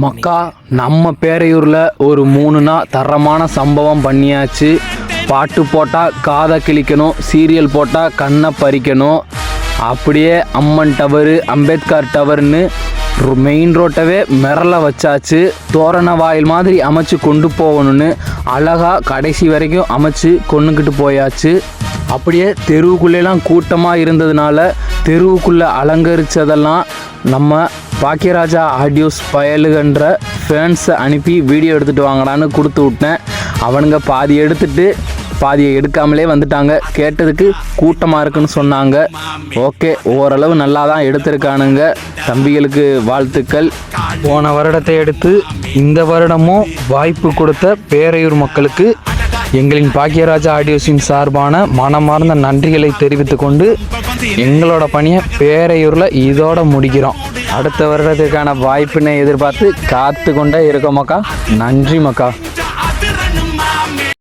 மக்கா நம்ம பேரையூரில் ஒரு 3 நாள் தரமான சம்பவம் பண்ணியாச்சு. பாட்டு போட்டால் காதை கிழிக்கணும், சீரியல் போட்டால் கண்ணை பறிக்கணும். அப்படியே அம்மன் டவரு, அம்பேத்கர் டவர்னு மெயின் ரோட்டவே மிரள வச்சாச்சு. தோரண வாயில் மாதிரி அமைச்சு கொண்டு போகணும்னு அழகாக கடைசி வரைக்கும் அமைச்சு கொண்டுக்கிட்டு போயாச்சு. அப்படியே தெருவுக்குள்ளெல்லாம் கூட்டமாக இருந்ததுனால தெருவுக்குள்ளே அலங்கரித்ததெல்லாம் நம்ம பாக்கியராஜா ஆடியோஸ் பயலுகன்ற ஃபேன்ஸை அனுப்பி வீடியோ எடுத்துகிட்டு வாங்கடான்னு கொடுத்து விட்டேன். அவனுங்க பாதி எடுத்துகிட்டு பாதியை எடுக்காமலே வந்துட்டாங்க. கேட்டதுக்கு கூட்டமாக இருக்குன்னு சொன்னாங்க. ஓகே, ஓரளவு நல்லா தான் எடுத்திருக்கானுங்க. தம்பிகளுக்கு வாழ்த்துக்கள். போன வருடத்தை எடுத்து இந்த வருடமும் வாய்ப்பு கொடுத்த பேரையூர் மக்களுக்கு எங்களின் பாக்கியராஜா ஆடியோஸின் சார்பான மனமார்ந்த நன்றிகளை தெரிவித்து கொண்டு எங்களோட பணியை பேரையூரில் இதோட முடிக்கிறோம். அடுத்த வருடத்திற்கான வாய்ப்பினை எதிர்பார்த்து காத்து கொண்டே இருக்கோம் மக்கா. நன்றி மக்கா.